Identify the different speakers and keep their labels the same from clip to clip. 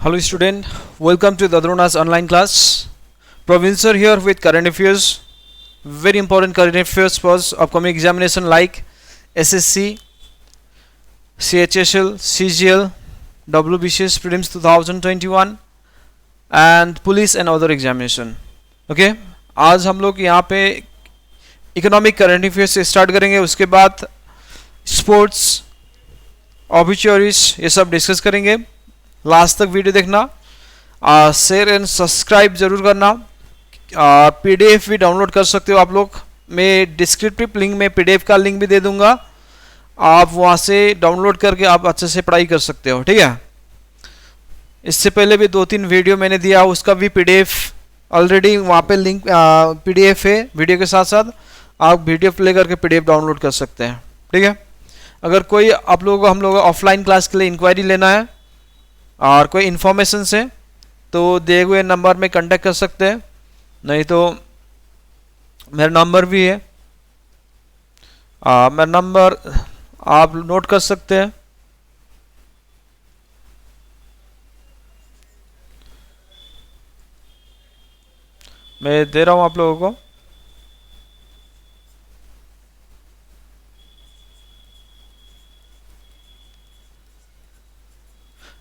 Speaker 1: Hello student, welcome to the Adrona's online class. Praveen sir here with current affairs. Very important current affairs for upcoming examination like SSC, CHSL, CGL, WBCS Prelims 2021 and police and other examination. Okay, आज हम लोग यहाँ पे economic current affairs से start करेंगे, उसके बाद sports, ऑब्ituaries ये सब डिस्कस करेंगे. लास्ट तक वीडियो देखना, शेयर एंड सब्सक्राइब जरूर करना. पीडीएफ भी डाउनलोड कर सकते हो आप लोग. मैं डिस्क्रिप्टिव लिंक में पीडीएफ का लिंक भी दे दूंगा, आप वहाँ से डाउनलोड करके आप अच्छे से पढ़ाई कर सकते हो. ठीक है, इससे पहले भी 2-3 वीडियो मैंने दिया, उसका भी पीडीएफ ऑलरेडी वहाँ पे लिंक पीडीएफ है वीडियो के साथ साथ. आप वीडियो प्ले करके पीडीएफ डाउनलोड कर सकते हैं. ठीक है, अगर कोई आप लोगों को हम लोग ऑफलाइन क्लास के लिए इंक्वायरी लेना है और कोई इन्फॉर्मेशन से, तो दिए हुए नंबर में कांटेक्ट कर सकते हैं. नहीं तो मेरा नंबर भी है, मेरा नंबर आप नोट कर सकते हैं. मैं दे रहा हूं आप लोगों को.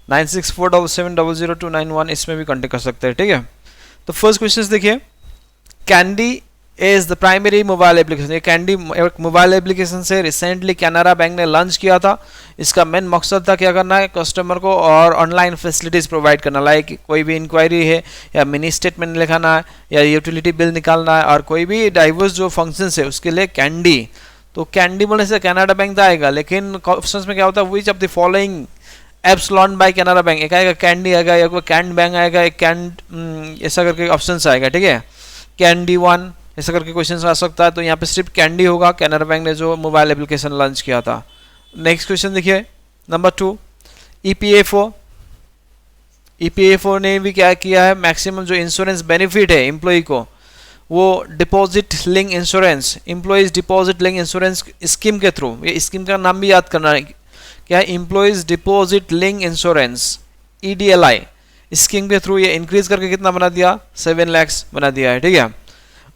Speaker 1: (9647700291) इसमें भी कांटेक्ट कर सकते हैं. ठीक है, तो फर्स्ट क्वेश्चन देखिए. Candy is the primary mobile application. ये कैंडी एक मोबाइल एप्लीकेशन से रिसेंटली कैनरा बैंक ने लॉन्च किया था. इसका मेन मकसद था क्या करना है, कस्टमर को और ऑनलाइन फैसिलिटीज प्रोवाइड करना. लाइक कोई भी इंक्वायरी है या मिनी स्टेटमेंट लिखाना है या यूटिलिटी बिल निकालना है और कोई भी डाइवर्स जो फंक्शंस है उसके लिए कैंडी. तो कैंडी बोलने से कैनरा बैंक आएगा, लेकिन ऑप्शन में क्या होता है, which of the following apps launch by Canara bank. एक आएगा कैंडी आएगा, या कोई कैंड बैंक आएगा, एक कैंड ऐसा करके ऑप्शन आएगा. ठीक है, कैंडी 1 ऐसा करके क्वेश्चन आ सकता है. तो यहाँ पे सिर्फ कैंडी होगा, कैनरा बैंक ने जो मोबाइल एप्लीकेशन लॉन्च किया था. नेक्स्ट क्वेश्चन देखिए, नंबर 2. ईपीएफओ ने भी क्या किया है, मैक्सिमम जो इंश्योरेंस बेनिफिट है एम्प्लॉय को, वो deposit link insurance, employees deposit link insurance scheme के थ्रू, ये स्कीम का नाम भी याद करना है क्या है, employees deposit link insurance EDLI scheme के थ्रू ये इंक्रीज करके कितना बना दिया, 7 लाख बना दिया है. ठीक है,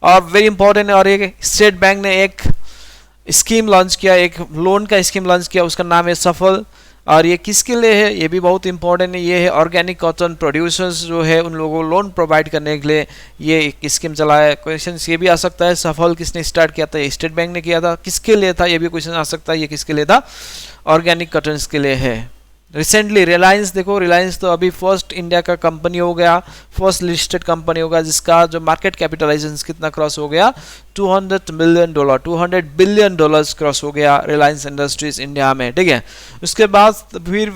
Speaker 1: और वेरी इंपॉर्टेंट, और एक स्टेट बैंक ने एक स्कीम लॉन्च किया, एक लोन का स्कीम लॉन्च किया, उसका नाम है सफल. और ये किसके लिए है, ये भी बहुत इंपॉर्टेंट है. ये है ऑर्गेनिक कॉटन प्रोड्यूसर्स जो है उन लोगों को लोन प्रोवाइड करने के लिए ये एक स्कीम चला है. क्वेश्चन ये भी आ सकता है, सफल किसने स्टार्ट किया था, स्टेट बैंक ने किया था, किसके लिए था, ये भी क्वेश्चन आ सकता है, ये किसके लिए था, ऑर्गेनिक कॉटन के लिए है. रिसेंटली रिलायंस, देखो रिलायंस तो अभी फर्स्ट इंडिया का कंपनी हो गया, फर्स्ट लिस्टेड कंपनी होगा जिसका जो मार्केट कैपिटलाइजेशन कितना क्रॉस हो गया, $200 मिलियन, $200 बिलियन क्रॉस हो गया रिलायंस इंडस्ट्रीज इंडिया में. ठीक है, उसके बाद फिर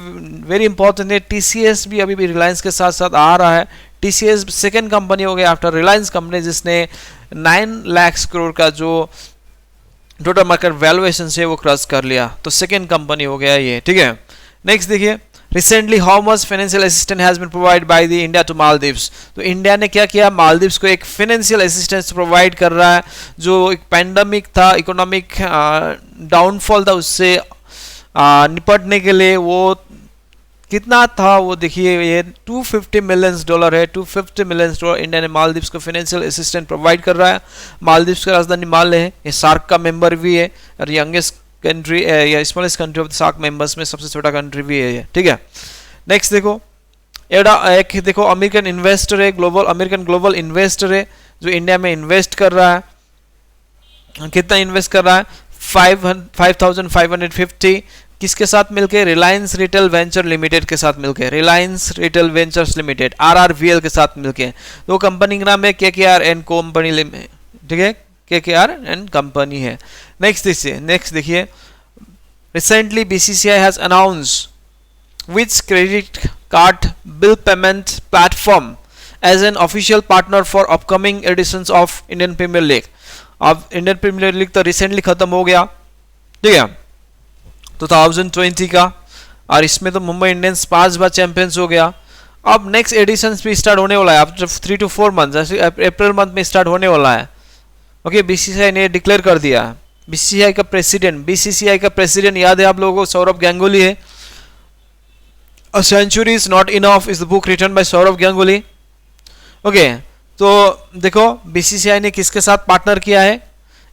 Speaker 1: वेरी इंपॉर्टेंट है, TCS भी अभी भी रिलायंस के साथ साथ आ रहा है. TCS सेकेंड कंपनी हो गया आफ्टर रिलायंस कंपनी, जिसने 9 लाख करोड़ का जो टोटल मार्केट वैल्यूएशन से वो क्रॉस कर लिया. तो सेकेंड कंपनी हो गया ये. ठीक है, नेक्स्ट देखिए, recently how much financial assistance has been provide by the India to Maldives. तो इंडिया ने क्या किया, मालदीव्स को एक फाइनेंशियल असिस्टेंस प्रोवाइड कर रहा है. जो एक पैंडमिक था, इकोनॉमिक डाउनफॉल था, उससे निपटने के लिए वो कितना था, वो देखिए ये $250 मिलियन है. $250 मिलियन इंडिया ने मालदीव्स को फाइनेंशियल असिस्टेंस प्रोवाइड कर रहा है. मालदीव्स का राजधानी माले है, ये सार्क का मेंबर भी है और यंगेस्ट कंट्री या smallest country of the SAARC members में सबसे छोटा कंट्री भी है ये. ठीक है, नेक्स्ट देखो, एक देखो अमेरिकन इन्वेस्टर है, अमेरिकन ग्लोबल इन्वेस्टर है जो इंडिया में इन्वेस्ट कर रहा है. कितना इन्वेस्ट कर रहा है, 5,550. किसके साथ मिलके, रिलायंस रिटेल वेंचर लिमिटेड के साथ मिलके, Reliance retail ventures limited RRVL के साथ मिलके. तो कंपनी का नाम है KKR एंड कंपनी लिमिटेड. ठीक है, KKR एंड कंपनी है. नेक्स्ट देखिए, recently BCCI has announce which credit card bill payment platform as an official partner for upcoming editions of Indian Premier League. अब इंडियन प्रीमियर लीग तो recently खत्म हो गया. ठीक है, 2020 का, और इसमें तो मुंबई इंडियंस 5 बार चैंपियंस हो गया. अब नेक्स्ट एडिशन भी स्टार्ट होने वाला है, आफ्टर 3 to 4 मंथ, जैसे अप्रैल मंथ में स्टार्ट होने वाला है. ओके, BCCI ने डिक्लेयर कर दिया. BCCI का प्रेसिडेंट याद है आप लोगों को, सौरभ गांगुली है. A century is not enough is the book written by Saurav Ganguly. Okay, तो देखो बीसीसीआई ने किसके साथ पार्टनर किया है?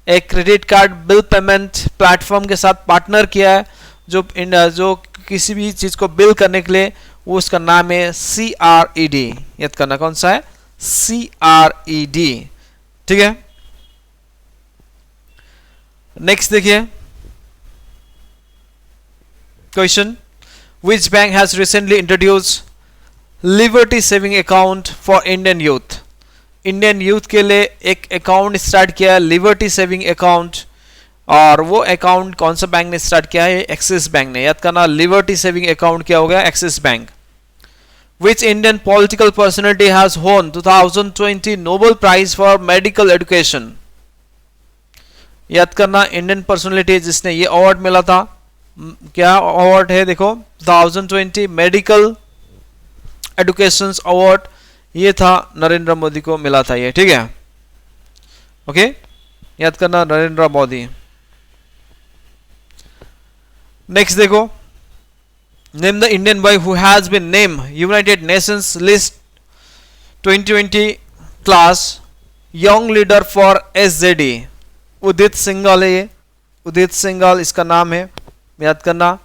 Speaker 1: एक credit card bill payment platform के साथ पार्टनर किया है, जो किसी भी चीज को बिल करने के लिए, वो उसका नाम है CRED. याद करना कौन सा है? CRED. ठीक है, नेक्स्ट देखिए question. Which bank has recently introduced Liberty Saving Account for Indian Youth? Indian youth के लिए एक अकाउंट स्टार्ट किया है, लिबर्टी सेविंग अकाउंट. और वो अकाउंट कौन सा बैंक ने स्टार्ट किया है? एक्सिस बैंक ने. याद करना, लिबर्टी सेविंग अकाउंट क्या हो गया? Axis bank. Which Indian political personality has won 2020 Nobel Prize for Medical Education? याद करना, इंडियन पर्सनालिटी जिसने ये अवार्ड मिला था, क्या अवार्ड है? देखो 2020 मेडिकल एजुकेशन अवार्ड, ये था नरेंद्र मोदी को मिला था ये. ठीक है, ओके, याद करना नरेंद्र मोदी. नेक्स्ट देखो, name the Indian boy who has been name United Nations list 2020 class young leader for SZD. Udit Singhal है ये, उदित सिंघल इसका नाम है, याद करना.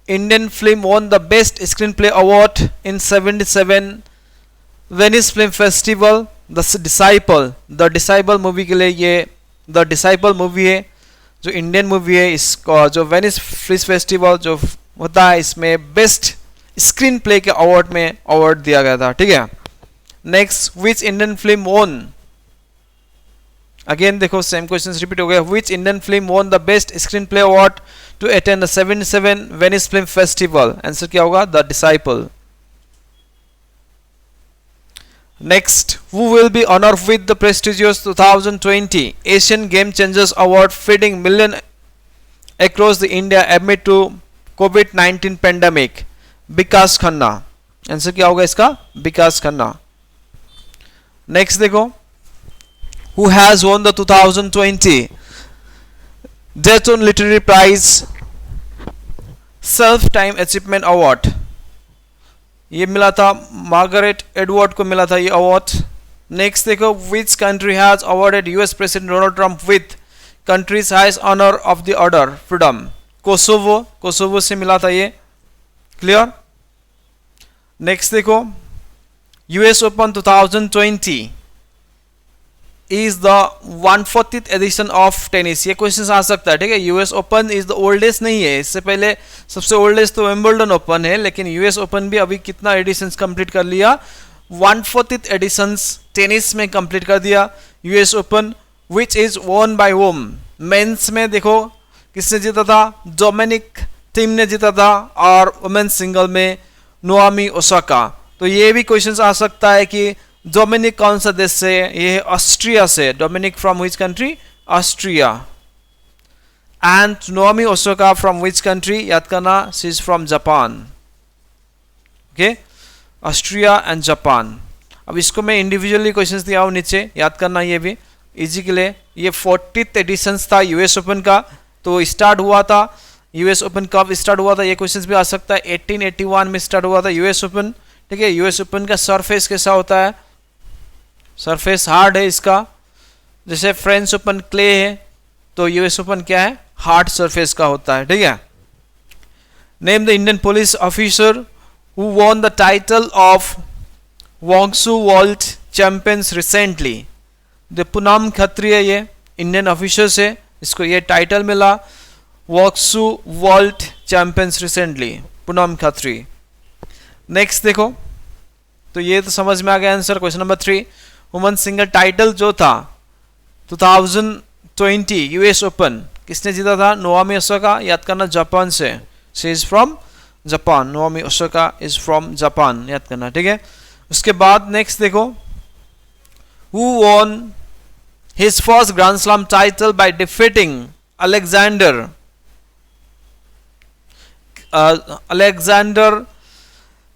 Speaker 1: Indian film won the best screen play award in 77 Venice film festival. The disciple movie के लिए ये द डिसाइबल मूवी है, जो इंडियन मूवी है, इसको जो वेनिस फिल्म फेस्टिवल जो होता है, इसमें बेस्ट स्क्रीन प्ले के अवार्ड में अवार्ड दिया गया था. ठीक है, next, which Indian film won, again देखो सेम क्वेश्चन रिपीट हो गया. Which Indian film won the best screen play award to attend the 77 Venice film festival? Answer क्या होगा? The disciple. Next, who will be honoured with the prestigious 2020 Asian game changers award feeding million across the India amid to COVID-19 pandemic? Vikas Khanna. Answer क्या होगा इसका? विकास Khanna. Next देखो, who has won the 2020 Dayton Literary Prize Self Time Achievement Award? ये मिला था Margaret Edward को मिला था ये अवार्ड. नेक्स्ट देखो, which country has awarded US President Donald Trump with country's highest honor of the order freedom? Kosovo. Kosovo से मिला था ये. क्लियर. नेक्स्ट देखो, US Open 2020 is the 140th edition of tennis. ये क्वेश्चन आ सकता है. ठीक है, US open is the oldest नहीं है, इससे पहले सबसे ओल्डेस्ट तो विंबलडन ओपन है, लेकिन यूएस ओपन भी अभी कितना एडिशंस कंप्लीट कर लिया? 140th एडिशंस टेनिस में कंप्लीट कर दिया यूएस ओपन. विच इज वोन बाय होम? मेंस में देखो किसने जीता था? डोमिनिक थीम ने जीता था. और वुमेन्स सिंगल में नोआमी ओसाका. तो ये भी क्वेश्चन आ सकता है कि डोमिनिक कौन सा देश से? ये है ऑस्ट्रिया से. Dominic from which country? Austria. And Naomi Osaka from which country? याद करना, she is from Japan. Okay, Austria and Japan. अब इसको मैं इंडिविजुअली क्वेश्चंस दिया हूँ नीचे, याद करना ये भी इजी के लिए. ये 40th एडिशंस था यूएस ओपन का. तो स्टार्ट हुआ था यूएस ओपन, कब स्टार्ट हुआ था ये क्वेश्चंस भी आ सकता है. 1881 में स्टार्ट हुआ था यूएस ओपन. ठीक है, यूएस ओपन का सरफेस कैसा होता है? सरफेस हार्ड है इसका. जैसे फ्रेंच ओपन क्ले है, तो यूएस ओपन क्या है? हार्ड सरफेस का होता है. ठीक है, name the Indian police officer who won the title of वॉन्गसू world champions recently. The Poonam Khatri है ये, इंडियन ऑफिसर से इसको ये टाइटल मिला, वॉन्गसू world champions recently, Poonam Khatri. Next देखो, तो ये तो समझ में आ गया answer. Question number 3, women single title जो था 2020 यूएस ओपन किसने जीता था? Naomi Osaka. याद करना, जापान से. She is from Japan. नोआमी Osaka is from Japan, याद करना. ठीक है, उसके बाद नेक्स्ट देखो, who won his first grand slam title by defeating Alexander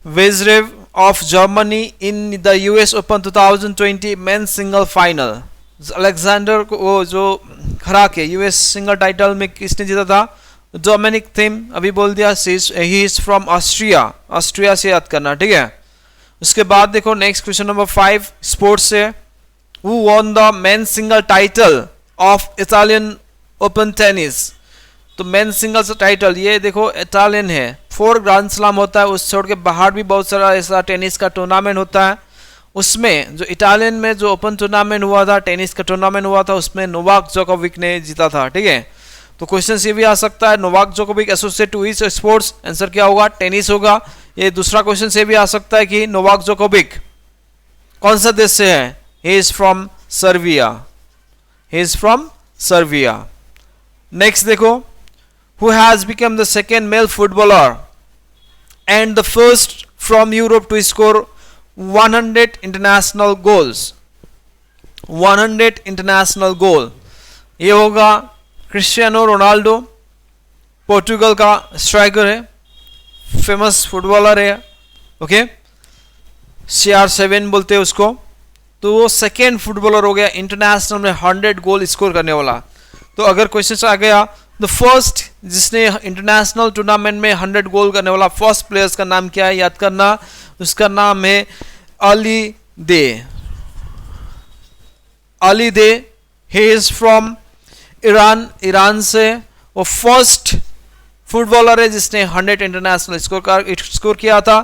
Speaker 1: Zverev of Germany in the US Open 2020 men's single final? Alexander को जो हरा के यूएस सिंगल टाइटल में किसने जीता था? डोमिनिक थीम अभी बोल दिया, ही इज फ्रॉम ऑस्ट्रिया, ऑस्ट्रिया से याद करना, ठीक है। उसके बाद देखो नेक्स्ट क्वेश्चन नंबर 5 स्पोर्ट्स से, who won the men single title of Italian open tennis. तो मेन सिंगल्स टाइटल ये देखो इटालियन है, 4 ग्रैंड स्लैम होता है, उस छोड़ के बाहर भी बहुत सारा ऐसा टेनिस का टूर्नामेंट होता है। उसमें जो इटालियन में जो ओपन टूर्नामेंट हुआ था, टेनिस का टूर्नामेंट हुआ था, उसमें नोवाक जोकोविक ने जीता था, ठीक है। तो क्वेश्चन ये भी आ सकता है, Novak Djokovic associate to which sports, answer क्या होगा, टेनिस होगा। ये दूसरा क्वेश्चन से भी आ सकता है कि नोवाक जोकोविक कौन सा देश से है, ही is from Serbia, he is from Serbia. Next देखो, who has become the second male footballer and the first from Europe to score 100 international goals, 100 international goal, ये होगा क्रिस्टियानो रोनाल्डो, पोर्टुगल का स्ट्राइकर है, फेमस फुटबॉलर है, okay, CR7 बोलते हैं उसको। तो वो सेकेंड फुटबॉलर हो गया इंटरनेशनल में 100 गोल स्कोर करने वाला। तो अगर क्वेश्चन आ गया द फर्स्ट जिसने इंटरनेशनल टूर्नामेंट में 100 गोल करने वाला फर्स्ट प्लेयर्स का नाम क्या है, याद करना, उसका नाम है Ali Daei, Ali Daei, he is from Iran, Iran से वो फर्स्ट फुटबॉलर है जिसने 100 इंटरनेशनल स्कोर किया था।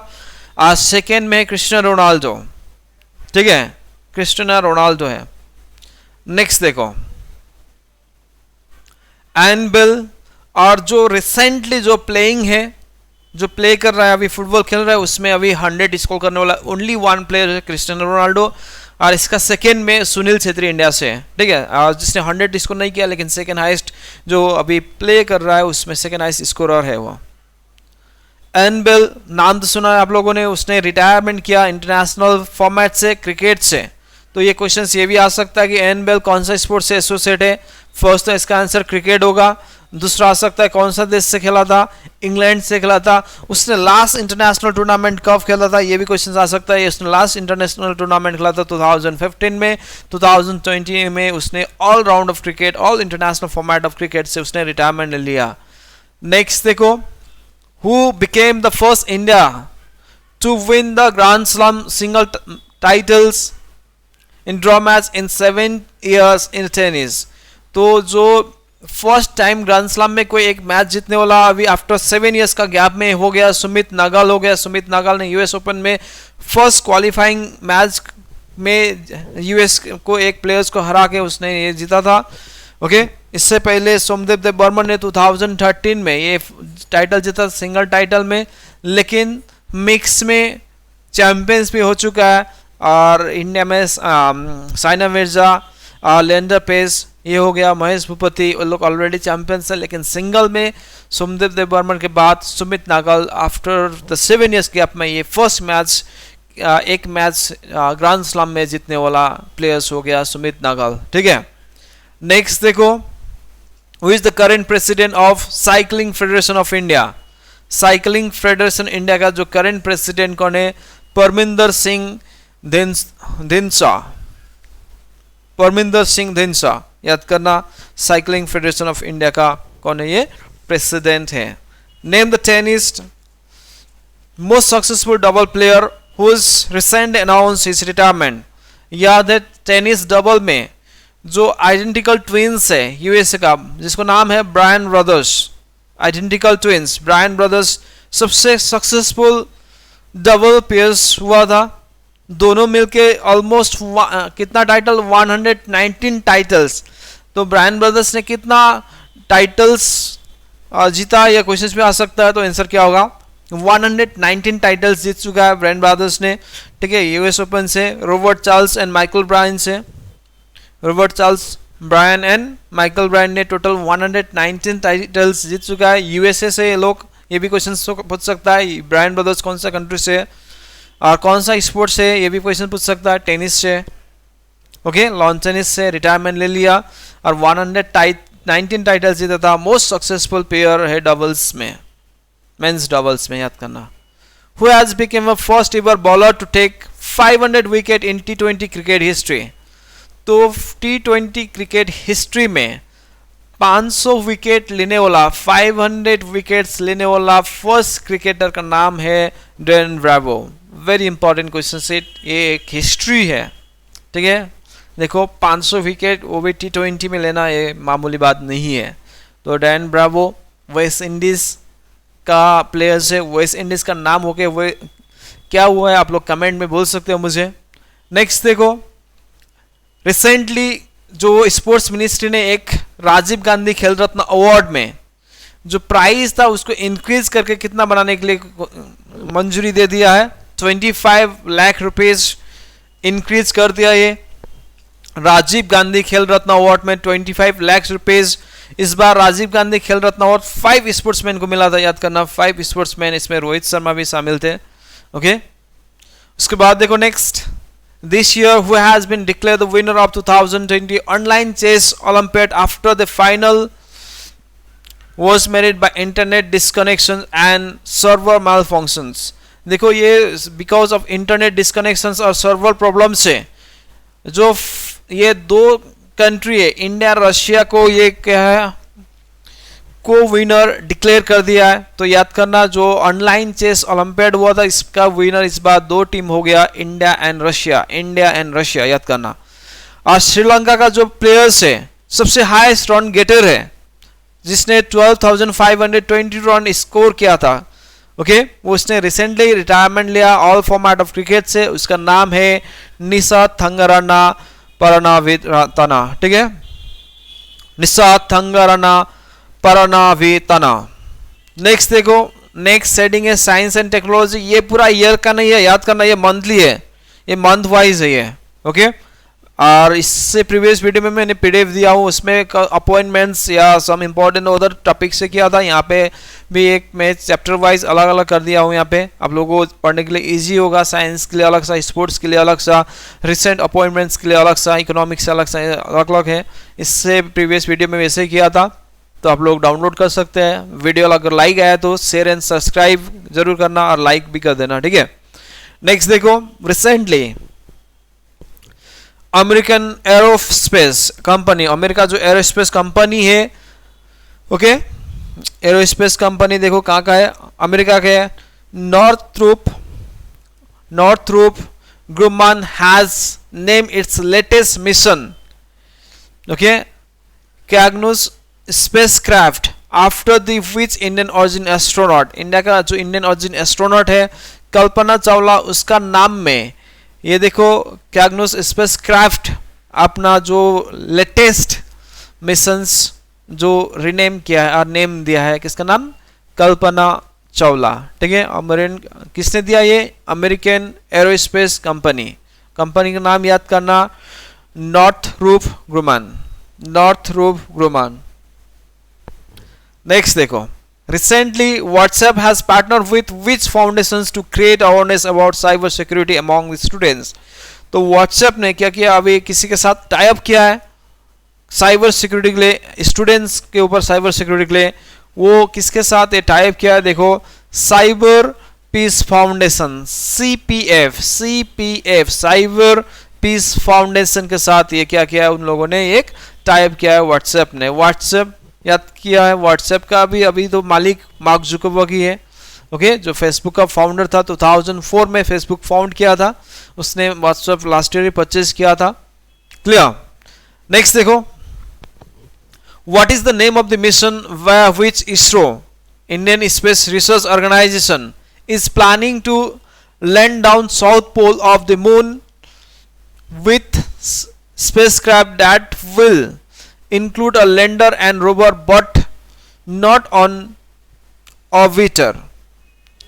Speaker 1: आज सेकेंड में क्रिस्टियानो रोनाल्डो, ठीक है, क्रिस्टियानो रोनाल्डो है। नेक्स्ट देखो एन बिल, और जो रिसेंटली जो प्लेइंग है, जो प्ले कर रहा है अभी फुटबॉल खेल रहा है, उसमें अभी 100 स्कोर करने वाला ओनली 1 प्लेयर है, क्रिस्टियानो रोनाल्डो। और इसका सेकेंड में सुनील छेत्री इंडिया से है, ठीक है, जिसने 100 स्कोर नहीं किया लेकिन सेकेंड हाईएस्ट जो अभी प्ले कर रहा है उसमें सेकेंड हाईएस्ट स्कोरर है वो। एन बिल नाम तो सुना है आप लोगों ने, उसने रिटायरमेंट किया इंटरनेशनल फॉर्मेट से, क्रिकेट से। तो ये क्वेश्चन ये भी आ सकता है कि एन बेल कौन सा स्पोर्ट से एसोसिएट है। फर्स्ट तो इसका आंसर क्रिकेट होगा। दूसरा आ सकता है कौन सा देश से खेला था, इंग्लैंड से खेला था। उसने लास्ट इंटरनेशनल टूर्नामेंट कब खेला था, ये भी क्वेश्चन आ सकता है। उसने लास्ट इंटरनेशनल टूर्नामेंट खेला था 2015 में। 2020 में उसने all round of cricket, all international format of cricket से उसने रिटायरमेंट लिया। नेक्स्ट देखो, who became the first India to win the grand slam single titles in draw match in 7 years in tennis. तो जो फर्स्ट टाइम ग्रैंड स्लैम में कोई एक match जीतने वाला अभी आफ्टर 7 years का गैप में हो गया, सुमित नागल हो गया। सुमित नागल ने यूएस ओपन में फर्स्ट क्वालिफाइंग मैच में यूएस को एक प्लेयर्स को हरा के उसने ये जीता था। ओके, इससे पहले सोमदेव देव बर्मन ने 2013 में ये टाइटल जीता सिंगल टाइटल में, लेकिन मिक्स में चैंपियंस भी हो चुका है। और इंडिया में साइना मिर्जा, लेंडर पेस, ये हो गया महेश भूपति, वो लोग ऑलरेडी चैंपियंस है। लेकिन सिंगल में सोमदेव देव बर्मन के बाद Sumit Nagal after the 7 years gap में ये फर्स्ट मैच एक मैच ग्रैंड स्लैम में जीतने वाला प्लेयर्स हो गया सुमित नागल। ठीक है, नेक्स्ट देखो, who is the current president of cycling federation of India. Cycling federation India का जो करेंट प्रेसिडेंट कौन है, परमिंदर सिंह धिंसा। परमिंदर सिंह धिंसा याद करना, साइकिलिंग फेडरेशन ऑफ इंडिया का कौन है, ये प्रेसिडेंट है। Name the tennis most successful double player whose recent announce his retirement. याद है टेनिस डबल में जो आइडेंटिकल ट्विंस है यूएसए का, जिसको नाम है Bryan brothers, identical twins Bryan brothers सबसे सक्सेसफुल डबल पेयर्स हुआ था। दोनों मिलके ऑलमोस्ट कितना टाइटल, 119 टाइटल्स। तो ब्रायन ब्रदर्स ने कितना टाइटल्स जीता, यह क्वेश्चन भी आ सकता है। तो आंसर क्या होगा, 119 टाइटल्स जीत चुका है ब्रायन ब्रदर्स ने। ठीक है, यूएस ओपन से Robert Charles and Michael Bryan से, Robert Charles Bryan and Michael Bryan ने टोटल 119 टाइटल्स जीत चुका है। यूएसए से ये लोग, ये भी क्वेश्चन पूछ सकता है ब्रायन ब्रदर्स कौन सा कंट्री से और कौन सा स्पोर्ट से, ये भी क्वेश्चन पूछ सकता है। टेनिस से, ओके, लॉन टेनिस से रिटायरमेंट ले लिया और 119 टाइटल्स जीता था। मोस्ट सक्सेसफुल प्लेयर है डबल्स में, मेंस डबल्स में, याद करना। Who has become a first ever bowler to take 500 wicket in T20 cricket history. तो T20 क्रिकेट हिस्ट्री में 500 विकेट लेने वाला, 500 विकेट्स लेने वाला फर्स्ट क्रिकेटर का नाम है Darren Bravo. Very important question set, ये एक हिस्ट्री है, ठीक है। देखो 500 विकेट वो भी T20 में लेना ये मामूली बात नहीं है। तो डैरेन ब्रावो वेस्ट इंडीज का प्लेयर्स है, वेस्ट इंडीज का नाम हो गया, वो क्या हुआ है आप लोग कमेंट में बोल सकते हो मुझे। नेक्स्ट देखो, रिसेंटली जो स्पोर्ट्स मिनिस्ट्री ने एक राजीव गांधी खेल रत्न अवार्ड में जो प्राइज था उसको इंक्रीज करके कितना बनाने के लिए मंजूरी दे दिया है, 25 लाख रुपीज इंक्रीज कर दिया। ये राजीव गांधी खेल रत्न अवार्ड में 25 लाख रुपीज। इस बार राजीव गांधी खेल रत्न अवार्ड 5 स्पोर्ट्समैन को मिला था, याद करना 5 स्पोर्ट्समैन, इसमें रोहित शर्मा भी शामिल थे। ओके उसके बाद देखो next, this year who has been declared the winner of 2020 online chess olympiad after the final was made by internet disconnections and server malfunctions। देखो ये because of internet disconnections और server problems से जो ये दो कंट्री है India Russia को ये क्या है को विनर डिक्लेयर कर दिया है। तो याद करना जो ऑनलाइन चेस ओलंपियाड हुआ था इसका विनर इस बार 2 टीम हो गया, India and Russia, India and Russia, याद करना। और श्रीलंका का जो प्लेयर्स है सबसे हाईएस्ट रन गेटर है जिसने 12,520 रन स्कोर किया था। ओके वो उसने रिसेंटली रिटायरमेंट लिया ऑल फॉर्मेट ऑफ क्रिकेट से, उसका नाम है निशा थंगाराना परनावितना, ठीक है, निशा थंगाराना परनावितना। नेक्स्ट देखो, नेक्स्ट सेटिंग है साइंस एंड टेक्नोलॉजी। ये पूरा ईयर का नहीं है, याद करना ये मंथली है, ये मंथ वाइज है ये। ओके और इससे प्रीवियस वीडियो में मैंने पीडीएफ दिया हूँ, उसमें अपॉइंटमेंट्स या सम इम्पोर्टेंट उधर टॉपिक से किया था। यहाँ पे भी एक मैं चैप्टर वाइज अलग अलग कर दिया हूँ। यहाँ पे आप लोगों को पढ़ने के लिए इजी होगा, साइंस के लिए अलग सा, स्पोर्ट्स के लिए अलग सा, रिसेंट अपॉइंटमेंट्स के लिए अलग सा, इकोनॉमिक्स से अलग सा, अलग अलग है। इससे प्रीवियस वीडियो में वैसे ही किया था, तो आप लोग डाउनलोड कर सकते हैं। वीडियो अगर लाइक आया तो शेयर एंड सब्सक्राइब जरूर करना और लाइक भी कर देना, ठीक है। नेक्स्ट देखो, recently American aerospace company, America जो एरोस्पेस कंपनी है, ओके एरोस्पेस कंपनी देखो कहाँ का है, अमेरिका का है, Northrop Grumman has name its latest mission, okay Cygnus spacecraft after the which Indian origin astronaut, India का जो इंडियन ओरिजिन एस्ट्रोनॉट है कल्पना चावला, उसका नाम में ये देखो कैग्नोस स्पेसक्राफ्ट अपना जो लेटेस्ट मिशंस जो रिनेम किया है और नेम दिया है, किसका नाम, कल्पना चावला, ठीक है। अमेरिकन किसने दिया, ये अमेरिकन एरोस्पेस कंपनी, कंपनी का नाम याद करना नॉर्थरूप ग्रुमान। नेक्स्ट देखो, recently WhatsApp has partnered with which foundations to create awareness about cyber security among the students। तो WhatsApp ने क्या किया, अभी किसी के साथ टाई अप किया है साइबर सिक्योरिटी के लिए, स्टूडेंट्स के ऊपर साइबर सिक्योरिटी के लिए। वो किसके साथ ये टाई अप किया है, देखो cyber peace foundation, CPF cyber peace foundation के साथ ये क्या किया है, उन लोगों ने एक टाई अप किया है WhatsApp ने। WhatsApp याद किया है, व्हाट्सएप का भी अभी तो मालिक मार्क जुकरबर्ग ही है, ओके जो फेसबुक का फाउंडर था। 2004 में फेसबुक फाउंड किया था उसने, व्हाट्सएप लास्ट ईयर परचेज किया था, क्लियर। नेक्स्ट देखो, what is the name of the mission via which ISRO Indian space research organisation is planning to land down south pole of the moon with spacecraft that will include a lander and rover but not on orbiter,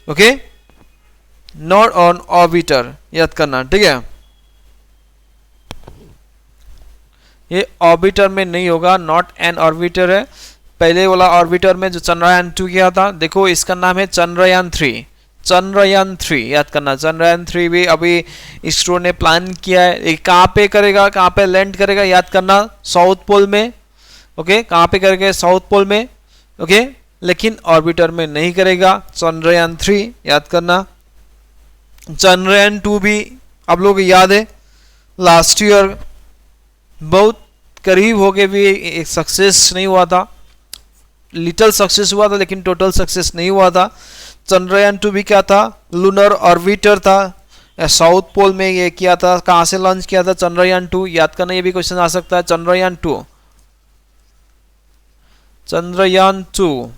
Speaker 1: okay not on orbiter, याद करना, ठीक है। ये orbiter में नहीं होगा, not an orbiter है। पहले वाला ऑर्बिटर में जो चंद्रयान 2 किया था, देखो इसका नाम है चंद्रयान 3, याद करना। चंद्रयान 3 भी अभी इसरो ने प्लान किया है, कहाँ पे करेगा, कहाँ पे लैंड करेगा, याद करना साउथ पोल में, ओके कहाँ पे करेगा, साउथ पोल में, ओके लेकिन ऑर्बिटर में नहीं करेगा। चंद्रयान 3 याद करना। चंद्रयान 2 भी आप लोगों को याद है लास्ट ईयर बहुत करीब होके भी एक सक्सेस नहीं हुआ था, लिटिल सक्सेस हुआ था लेकिन टोटल सक्सेस नहीं हुआ था। चंद्रयान 2 भी क्या था, लूनर ऑर्बिटर था, साउथ पोल में ये किया था। कहाँ से लॉन्च किया था चंद्रयान 2, याद करना, ये भी क्वेश्चन आ सकता है। Chandrayaan 2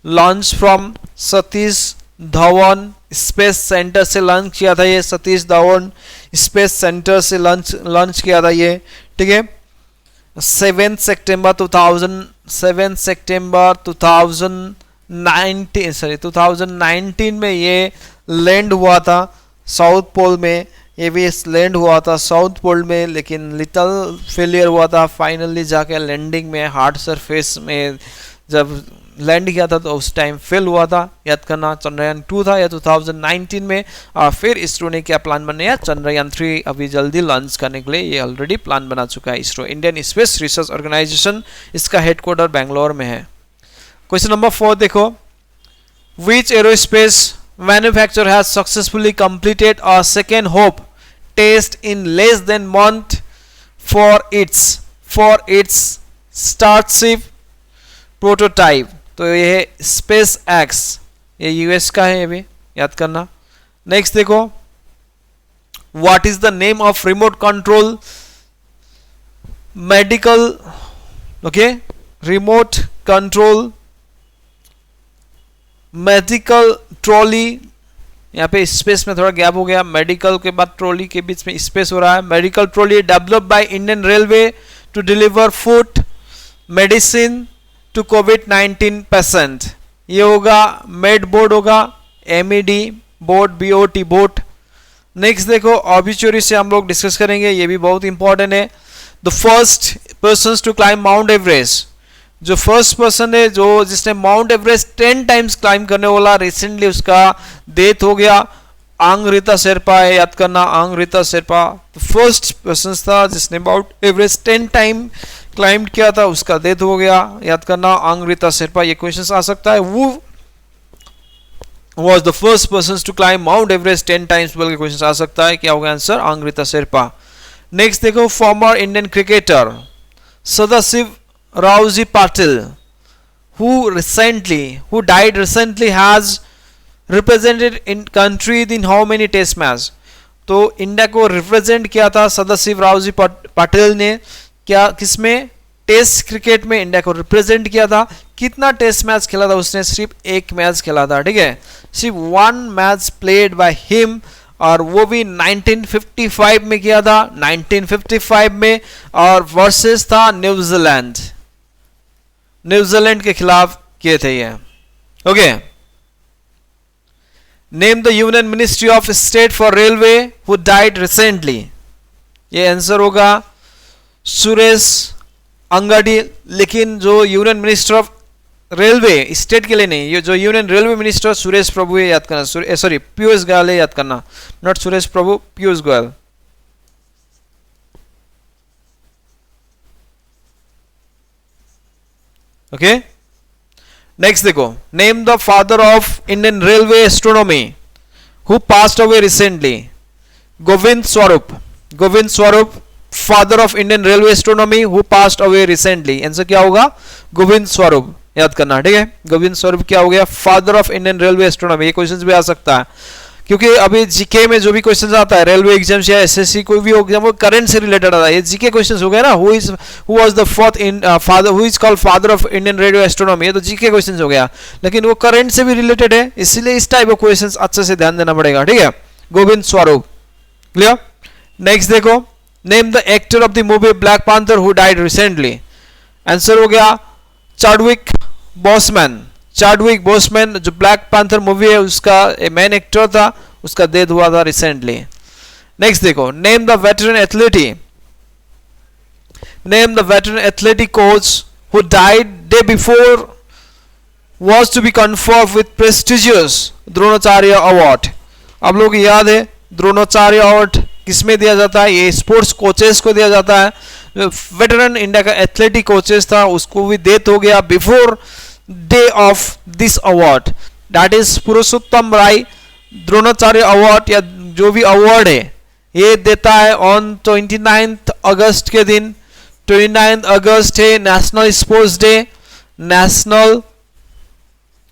Speaker 1: launch from Satish Dhawan space centre से लॉन्च किया था ये, सतीश धवन स्पेस सेंटर से लॉन्च किया था ये, ठीक है। 7 सितंबर 2019 में ये लैंड हुआ था साउथ पोल में, ये भी लैंड हुआ था साउथ पोल में, लेकिन लिटिल फेलियर हुआ था। फाइनली जाके लैंडिंग में हार्ड सरफेस में जब लैंड किया था तो उस टाइम फेल हुआ था, याद करना। चंद्रयान 2 था या 2019 में। और फिर इसरो ने क्या प्लान बनाया, चंद्रयान 3 अभी जल्दी लॉन्च करने के लिए ये ऑलरेडी प्लान बना चुका है ISRO, Indian space research organisation. इसका हेडक्वार्टर बेंगलोर में है। क्वेश्चन नंबर 4 देखो, which aerospace manufacturer has successfully completed a second hop test in less than month for its starship prototype. तो ये है स्पेस एक्स, ये यूएस का है, ये भी याद करना। नेक्स्ट देखो, what is the name of remote control medical, okay, remote control medical trolley. यहाँ पे स्पेस में थोड़ा गैप हो गया, मेडिकल के बाद ट्रॉली के बीच में स्पेस हो रहा है। Medical trolley developed by Indian railway to deliver food medicine to कोविड-19 पेशेंट। ये होगा मेड बोर्ड, होगा MED board, BOT board. Next देखो, ऑब्ituary से हम लोग डिस्कस करेंगे, ये भी बहुत इंपॉर्टेंट है। The first person to climb Mount Everest, जो फर्स्ट पर्सन है जो जिसने माउंट एवरेस्ट 10 टाइम्स क्लाइम करने वाला, रिसेंटली उसका डेथ हो गया। आंगरीता शेरपा है, याद करना, आंगरीता शेरपा फर्स्ट पर्सन था जिसने माउंट एवरेस्ट 10 टाइम क्लाइम किया था, उसका डेथ हो गया, याद करना, आंगरीता शेरपा। ये क्वेश्चन आ सकता है, वो was the first person to climb Mount Everest 10 times, बोल के क्वेश्चन आ सकता है। क्या होगा आंसर, आंगरीता शेरपा। नेक्स्ट देखो, former Indian cricketer Sadashiv Raoji Patil who died recently has represented in country in how many test match। तो इंडिया को रिप्रेजेंट किया था सदाशिव रावजी पाटिल ने, क्या किसमें, टेस्ट क्रिकेट में इंडिया को रिप्रेजेंट किया था। कितना टेस्ट मैच खेला था उसने, सिर्फ एक मैच खेला था, ठीक है, सिर्फ 1 मैच प्लेड बाय हिम, और वो भी 1955 में किया था, 1955 में, और वर्सेस था न्यूजीलैंड के खिलाफ किए थे ये, okay. Name the union ministry of state for railway who died recently. ये आंसर होगा सुरेश अंगड़ी, लेकिन जो union minister of railway state के लिए नहीं, ये जो union railway minister Suresh Prabhu है, याद करना, सॉरी पीयूष गोयल है, याद करना, not Suresh Prabhu, Piyush Goyal. Okay, next देखो, name the father of Indian railway astronomy who passed away recently. Govind Swarup father of Indian railway astronomy who passed away recently. Answer क्या होगा, गोविंद स्वरूप, याद करना, ठीक है। गोविंद स्वरूप क्या हो गया, father of Indian railway astronomy. ये क्वेश्चन भी आ सकता है, क्योंकि अभी जीके में जो भी क्वेश्चन आता है, रेलवे एग्जाम्स या SSC कोई भी एग्जाम, वो करंट से रिलेटेड आता है। ये जीके क्वेश्चन हो गया ना, who was the father, who is called father of Indian radio astronomy, ये तो जीके क्वेश्चन हो गया, लेकिन वो करंट से भी रिलेटेड है, इसलिए इस टाइप ऑफ क्वेश्चन अच्छे से ध्यान देना पड़ेगा, ठीक है। गोविंद स्वरूप, क्लियर। नेक्स्ट देखो, name the actor of the movie black panther who died recently. Answer हो गया चाडविक बोसमैन, जो ब्लैक पैंथर मूवी है उसका मेन एक्टर था, उसका डेथ हुआ था रिसेंटली। नेक्स्ट देखो, name the veteran athletic coach who died day before was to be conferred with prestigious Dronacharya award. आप लोग याद है द्रोणाचार्य अवार्ड किसमें दिया जाता है, ये स्पोर्ट्स कोचेस को दिया जाता है। वेटरन इंडिया का एथलेटिक कोचेस था, उसको भी डेथ हो गया before day of this award, that is Purushottam Rai. Dronacharya award या जो भी अवार्ड है ये देता है ऑन 29 अगस्त के दिन 29 अगस्त है national sports day, national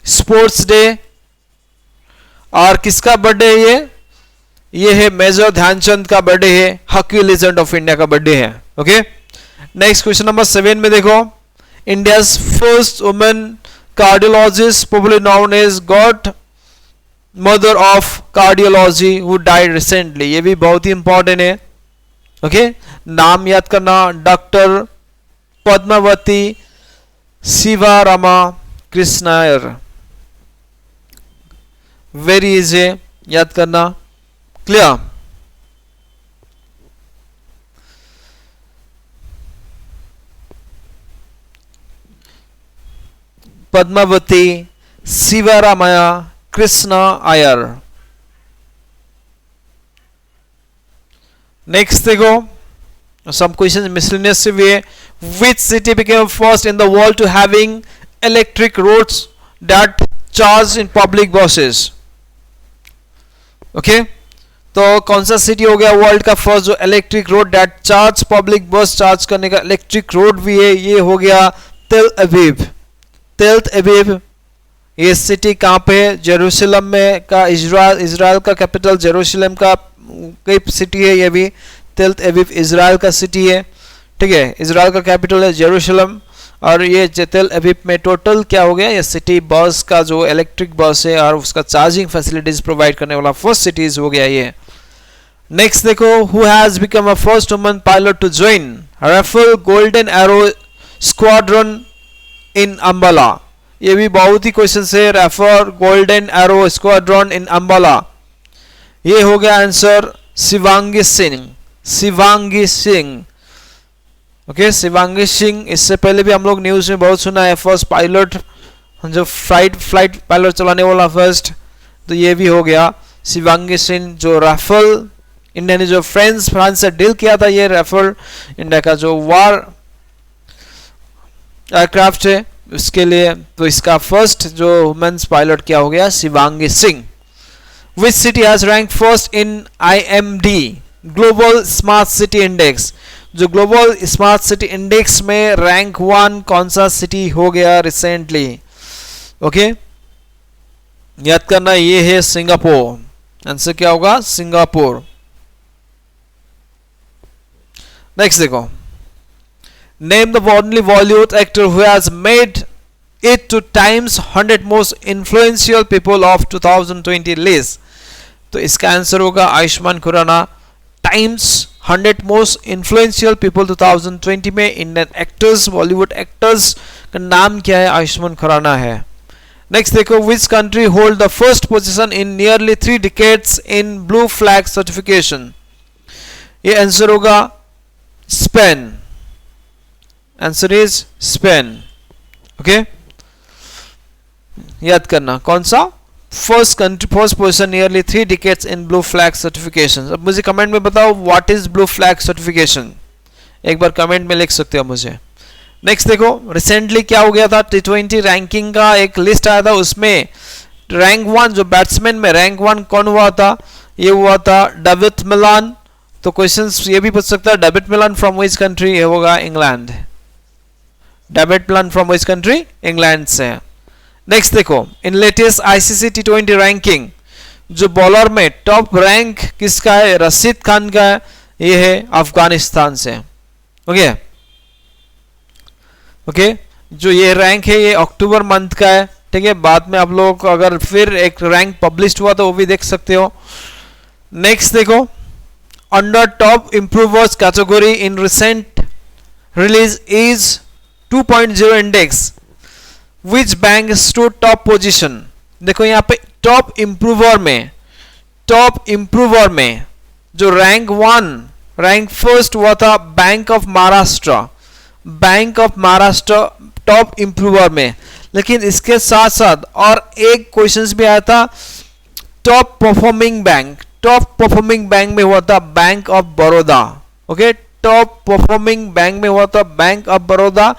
Speaker 1: sports day. और किसका बर्थडे है ये है मेजर ध्यानचंद का बर्थडे है, हॉकी लेजेंड ऑफ इंडिया का बर्थडे है। ओके, नेक्स्ट क्वेश्चन नंबर 7 में देखो, India's first women cardiologist popularly known as god mother of cardiology who died recently, ये भी बहुत ही इंपॉर्टेंट है। ओके, नाम याद करना, डॉक्टर पद्मावती शिवारामा कृष्णायर, वेरी इजी याद करना, क्लियर। पद्मावती शिवारामया कृष्णा आयर। नेक्स्ट देखो, some questions miscellaneous way, which city became first in the world to having electric roads that charge in public buses? Okay, तो कौन सा सिटी हो गया वर्ल्ड का फर्स्ट जो electric road date charge public bus charge करने का electric road भी है, ये हो गया तेल अवीव। तेल अवीव ये सिटी कहाँ पे है? जेरूसलम में का, इजराइल का कैपिटल जेरूसलम का कई सिटी है, ये भी तेल अवीव इजराइल का सिटी है। ठीक है, इजराइल का कैपिटल है जेरूसलम। और ये तेल अवीव में टोटल क्या हो गया, ये सिटी बस का जो इलेक्ट्रिक बस है और उसका चार्जिंग फैसिलिटीज प्रोवाइड करने वाला फर्स्ट सिटीज हो गया ये। नेक्स्ट देखो, who has become a first woman pilot to join Rafale golden arrow squadron in Ambala, ये भी बहुत ही क्वेश्चन है। Rafale golden arrow squadron in Ambala, ये हो गया आंसर शिवांगी सिंह। शिवांगी सिंह, ओके, शिवांगी सिंह, इससे पहले भी हम लोग न्यूज में बहुत सुना है, फर्स्ट पायलट जो फ्लाइट पायलट चलाने वाला फर्स्ट, तो ये भी हो गया शिवांगी सिंह। जो राफेल इंडिया ने जो फ्रांस से डील किया था, ये राफेल इंडिया का जो वार एयरक्राफ्ट है उसके लिए, तो इसका फर्स्ट जो वुमेन्स पायलट क्या हो गया, Shivangi Singh. Which city has rank first in IMD global smart city index, जो ग्लोबल स्मार्ट सिटी इंडेक्स में रैंक 1 कौन सा सिटी हो गया रिसेंटली? ओके, याद करना, ये है सिंगापुर। आंसर क्या होगा? सिंगापुर। नेक्स्ट देखो, name the only Bollywood actor who has made it to Times 100 most influential people of 2020 list, तो इसका आंसर होगा Ayushmann Khurrana. Times 100 most influential people 2020 में इंडियन एक्टर्स, बॉलीवुड एक्टर्स का नाम क्या है? आयुष्मान खुराना है। नेक्स्ट देखो, विच country hold the first position in nearly 3 decades in blue flag certification, ये आंसर होगा Spain. Answer is Spain. Okay, याद करना कौन सा, first country, first position nearly 3 decades in blue flag certification. अब मुझे कमेंट में बताओ what is blue flag certification, एक बार कमेंट में लिख सकते हो मुझे। नेक्स्ट देखो, रिसेंटली क्या हो गया था, T20 रैंकिंग का एक लिस्ट आया था, उसमें रैंक 1 जो बैट्समैन में रैंक 1 कौन हुआ था? ये हुआ था डेविड मिलान। तो क्वेश्चंस ये भी पूछ सकता है, David Milan from which country? ये होगा England. David Milan from which country? England से। नेक्स्ट देखो, इन लेटेस्ट ICC T20 रैंकिंग जो बॉलर में टॉप रैंक किसका है? रशीद खान का है, ये है अफगानिस्तान से। ओके ओके, जो ये रैंक है ये अक्टूबर मंथ का है। ठीक है, बाद में आप लोग अगर फिर एक रैंक पब्लिश हुआ तो वो भी देख सकते हो। नेक्स्ट देखो, under top improvers category in recent release is 2.0 index which bank stood top position. देखो यहाँ पे टॉप इंप्रूवर में जो रैंक 1 रैंक फर्स्ट हुआ था bank of Maharashtra, bank of Maharashtra top improver में। लेकिन इसके साथ साथ और एक क्वेश्चंस भी आया था, टॉप परफॉर्मिंग बैंक में हुआ था bank of Baroda. Okay, top performing bank में हुआ था bank of Baroda,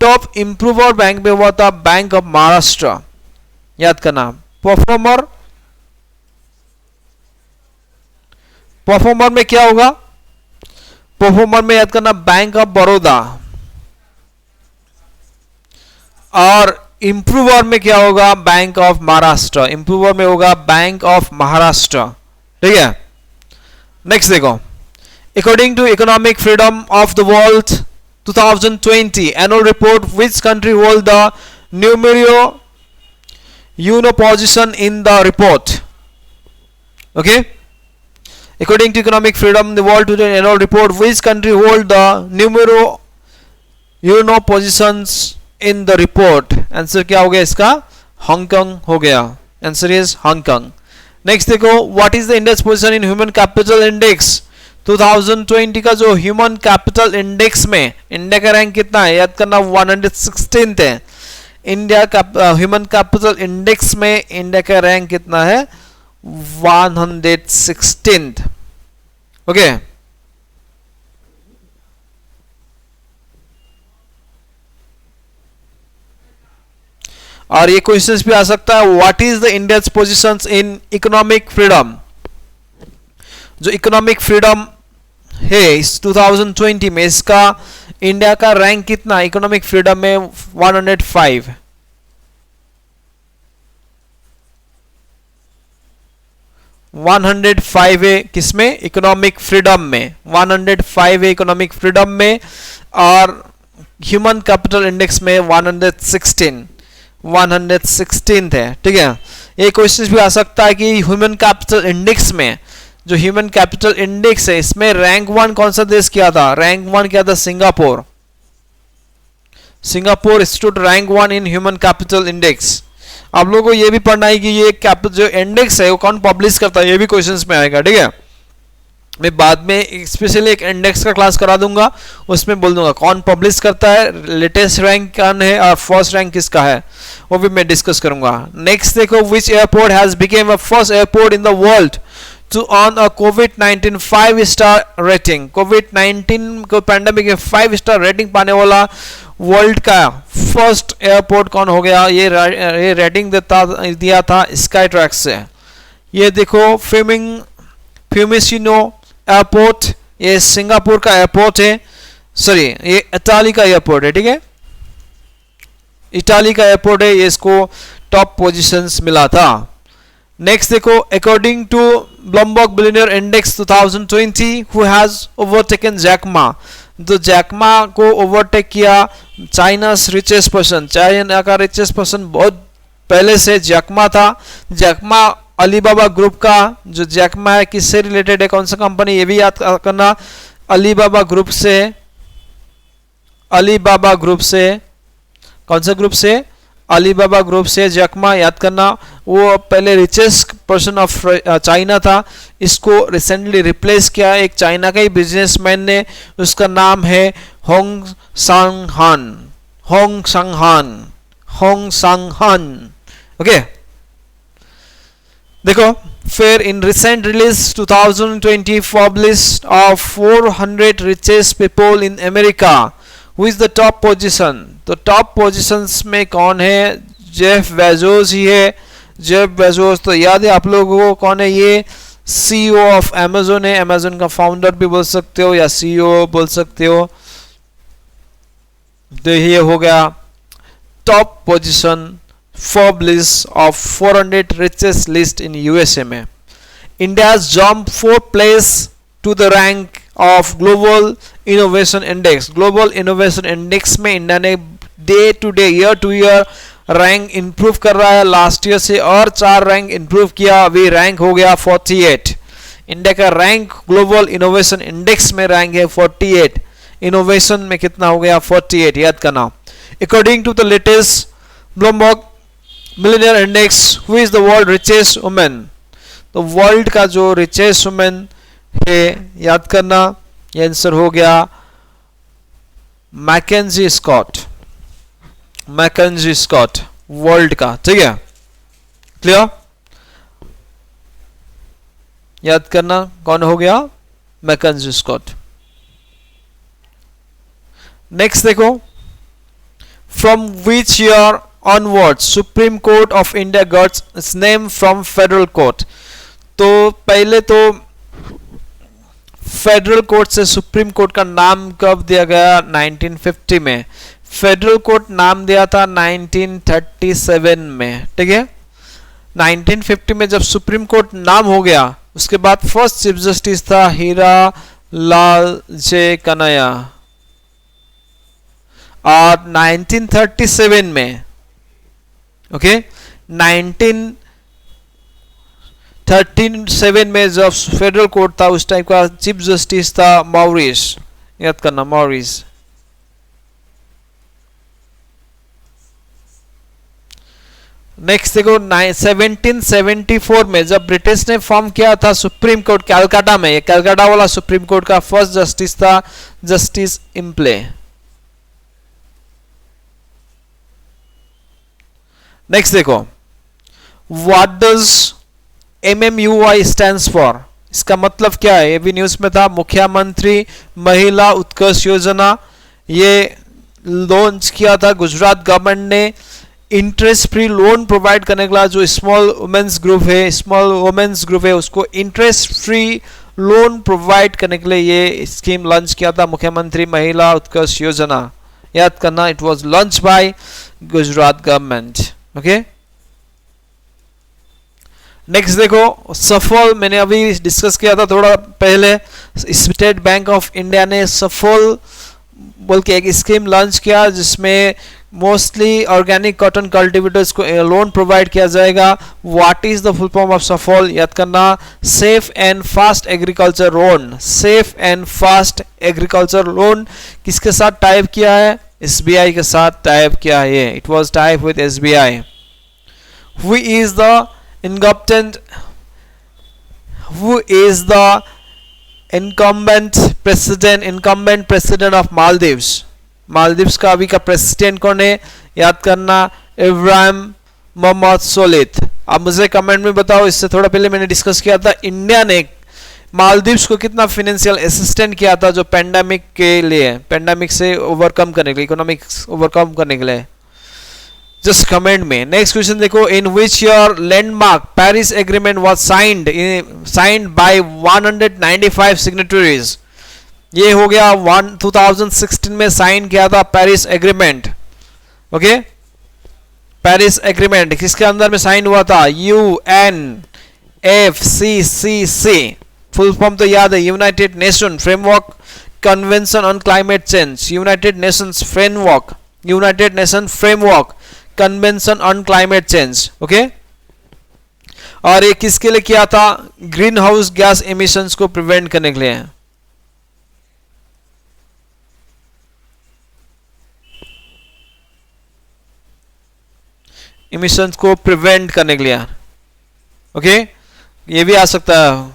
Speaker 1: top improver bank में हुआ था बैंक ऑफ महाराष्ट्र। याद करना, परफॉर्मर में क्या होगा? परफॉर्मर में याद करना बैंक ऑफ बड़ौदा, और इंप्रूवर में क्या होगा, बैंक ऑफ महाराष्ट्र, इंप्रूवर में होगा बैंक ऑफ महाराष्ट्र, ठीक है। नेक्स्ट देखो, according to economic freedom of the world 2020 annual report, which country hold the numero uno position in the report, okay. According to economic freedom, the world today annual report, which country hold the numero uno positions in the report? Answer क्या हो गया इसका, Hong Kong हो गया, answer is Hong Kong. Next देखो, what is the index position in human capital index 2020 का जो human capital index में इंडिया का रैंक कितना है, याद करना 116th है। इंडिया का ह्यूमन कैपिटल इंडेक्स में इंडिया का रैंक कितना है, 116th, ओके। और ये क्वेश्चंस भी आ सकता है, what is the India's positions in economic freedom, जो इकोनॉमिक फ्रीडम है इस 2020 में, इसका इंडिया का रैंक कितना इकोनॉमिक फ्रीडम में, 105, 105 है किसमें, इकोनॉमिक फ्रीडम में, 105 है इकोनॉमिक फ्रीडम में, और ह्यूमन कैपिटल इंडेक्स में 116th है, ठीक है। ये क्वेश्चन भी आ सकता है कि ह्यूमन कैपिटल इंडेक्स में, जो ह्यूमन कैपिटल इंडेक्स है इसमें रैंक 1 कौन सा देश किया था, रैंक 1 किया था Singapore, Singapore stood rank 1 in human capital index. आप लोगों को ये भी पढ़ना है कि ये जो इंडेक्स है वो कौन पब्लिश करता है, ये भी क्वेश्चंस में आएगा, ठीक है। मैं बाद में स्पेशली एक इंडेक्स का क्लास करा दूंगा, उसमें बोल दूंगा कौन पब्लिश करता है, लेटेस्ट रैंक कौन है और फर्स्ट रैंक किसका है, वो भी मैं डिस्कस करूंगा। नेक्स्ट देखो, which airport has become a first airport in the world to earn a कोविड-19 5-स्टार रेटिंग, कोविड-19 को पैंडेमिक में 5-स्टार रेटिंग पाने वाला वर्ल्ड का फर्स्ट एयरपोर्ट कौन हो गया, ये रेटिंग दिया था स्काई ट्रैक्स से। ये देखो, फ्यूमिसिनो एयरपोर्ट, ये सिंगापुर का एयरपोर्ट है, सॉरी ये इटाली का एयरपोर्ट है, ठीक है, इटाली का एयरपोर्ट है, ये इसको टॉप पोजीशंस मिला था। नेक्स्ट देखो, according to Bloomberg billionaire index 2020, who has overtaken Jack Ma, तो जैकमा को ओवरटेक किया चाइनास रिचेस्ट पर्सन, चाइना का रिचेस्ट पर्सन बहुत पहले से जैकमा था। जैकमा अलीबाबा ग्रुप का, जो जैकमा है किससे रिलेटेड है, कौन सा कंपनी, ये भी याद करना, अलीबाबा ग्रुप से, अलीबाबा ग्रुप से, कौन सा ग्रुप से, अलीबाबा ग्रुप से जैकमा, याद करना। वो पहले रिचेस्ट पर्सन ऑफ चाइना था, इसको रिसेंटली रिप्लेस किया एक चाइना का ही बिजनेसमैन ने, उसका नाम है होंग सांगहान, होंग सांगहान, होंग सांगहान, ओके। देखो फिर, इन recent release 2020 published of 400 richest people in America, who is the top position, तो टॉप पोजीशंस में कौन है, जेफ बेजोस ही है, जेफ बेजोस, तो याद है आप लोगों को कौन है, ये सीईओ ऑफ अमेज़न है, अमेज़न का फाउंडर भी बोल सकते हो या सीईओ बोल सकते हो। तो ये हो गया top position Forbes of 400 richest list in USA में। India's jumped 4th place to the rank of Global Innovation Index। Global Innovation Index में इंडिया ने day to day, year to year rank improve कर रहा है, last year से और 4 rank improve किया, अभी रैंक हो गया 48। इंडिया का रैंक ग्लोबल इनोवेशन इंडेक्स में रैंक है 48, इनोवेशन में कितना हो गया 48, याद करना। According to the latest Bloomberg millionaire index, who is the world richest women, तो वर्ल्ड का जो रिचेस्ट वुमेन है, याद करना, ये आंसर हो गया MacKenzie Scott, MacKenzie Scott world का, ठीक है, क्लियर, याद करना कौन हो गया, मैकेंजी स्कॉट। नेक्स्ट देखो, from which year onwards Supreme Court of India got its name from Federal Court, तो पहले तो फेडरल कोर्ट से सुप्रीम कोर्ट का नाम कब दिया गया? 1950 में। फेडरल कोर्ट नाम दिया था 1937 में, ठीक है। 1950 में जब सुप्रीम कोर्ट नाम हो गया, उसके बाद फर्स्ट चीफ जस्टिस था हीरा लाल जे कन्हैया, और 1937 में, ओके, 1937 में जब फेडरल कोर्ट था उस टाइम का चीफ जस्टिस था मॉरिस, याद करना मॉरिस। नेक्स्ट देखो 1774 में जब ब्रिटिश ने फॉर्म किया था सुप्रीम कोर्ट कलकत्ता में, ये कलकत्ता वाला सुप्रीम कोर्ट का फर्स्ट जस्टिस था जस्टिस इम्प्ले। नेक्स्ट देखो, what does MMUY stands for, इसका मतलब क्या है? ये भी न्यूज में था, मुख्यमंत्री महिला उत्कर्ष योजना। ये लॉन्च किया था गुजरात गवर्नमेंट ने इंटरेस्ट फ्री लोन प्रोवाइड करने के लिए। जो स्मॉल वुमेन्स ग्रुप है उसको इंटरेस्ट फ्री लोन प्रोवाइड करने के लिए ये स्कीम लॉन्च किया था मुख्यमंत्री महिला उत्कर्ष योजना, याद करना। It was launch by Gujarat government, okay. Next देखो, सफल, मैंने अभी डिस्कस किया था थोड़ा पहले, स्टेट बैंक ऑफ इंडिया ने सफल बोल के एक स्कीम लॉन्च किया जिसमें मोस्टली ऑर्गेनिक कॉटन कल्टीवेटर्स को लोन प्रोवाइड किया जाएगा। What is the full form of सफल? याद करना, safe and fast agriculture loan. Safe and fast agriculture loan किसके साथ टाइप किया है? SBI के साथ टाइप किया है। It was type with SBI। Who is the incumbent president of Maldives? Maldives का अभी का प्रेसिडेंट कौन है? याद करना, इब्राहिम मोहम्मद सोलिह। आप मुझे कमेंट में बताओ। इससे थोड़ा पहले मैंने डिस्कस किया था, इंडिया ने मालदीव्स को कितना फाइनेंशियल असिस्टेंट किया था जो पेंडेमिक के लिए, पेंडेमिक से ओवरकम करने के लिए, इकोनॉमिक्स ओवरकम करने के लिए। जस्ट कमेंट में। नेक्स्ट क्वेश्चन देखो, in which year landmark Paris agreement was signed by 195 signatories? ये हो गया 2016 में साइन किया था Paris agreement, okay. Paris agreement किसके अंदर में साइन हुआ था? UNFCCC। फुल फॉर्म तो याद है, United nation framework convention on climate change. United nation framework convention on climate change, okay. और ये किसके लिए किया था? ग्रीन हाउस गैस एमिशंस को प्रिवेंट करने के लिए। इमिशंस को प्रिवेंट करने के लिए, ओके। ये भी आ सकता है।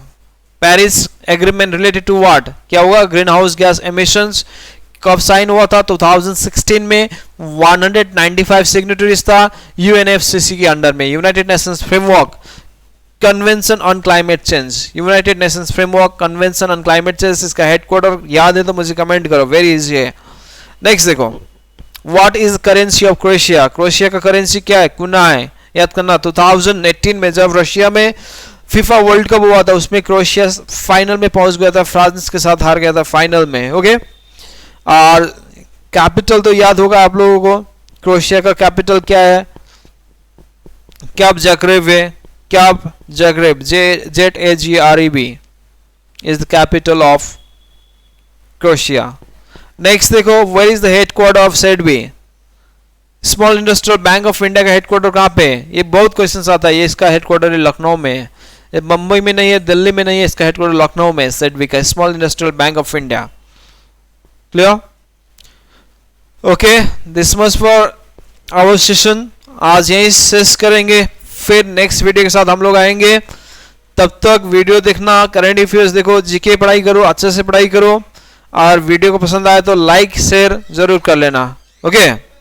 Speaker 1: Paris agreement related to what? क्या होगा? Green house gas emissions. कब साइन हुआ था? 2016 में। 195 सिग्नेटरीज था UNFCCC के अंडर में, United Nations framework convention on climate change. United Nations framework convention on climate change, इसका हेडक्वार्टर याद है तो मुझे कमेंट करो, वेरी इजी है। नेक्स्ट देखो, what is currency of Croatia? Croatia का करेंसी क्या है? कुना है, याद करना। 2018 में जब रशिया में फीफा वर्ल्ड कप हुआ था उसमें क्रोएशिया फाइनल में पहुंच गया था, फ्रांस के साथ हार गया था फाइनल में, ओके। और कैपिटल तो याद होगा आप लोगों को, क्रोएशिया का कैपिटल क्या है? कैब जग्रेब है, कैब Zagreb, ZAGREB is the capital of Croatia. Next देखो, where is the headquarter of SEDBI? Small industrial bank of India का हेडक्वार्टर कहाँ पे है? ये बहुत क्वेश्चंस आता है। ये इसका हेडक्वार्टर लखनऊ में है, मुंबई में नहीं है, दिल्ली में नहीं है, इसका हेडक्वार्टर लखनऊ में है। SEDBI का, small industrial bank of India. Clear? Okay, this much for our session. आज यहीं शेष करेंगे, फिर नेक्स्ट वीडियो के साथ हम लोग आएंगे। तब तक वीडियो देखना, करंट अफेयर्स देखो, जीके पढ़ाई करो, अच्छे से पढ़ाई करो, और वीडियो को पसंद आए तो लाइक शेयर जरूर कर लेना, ओके।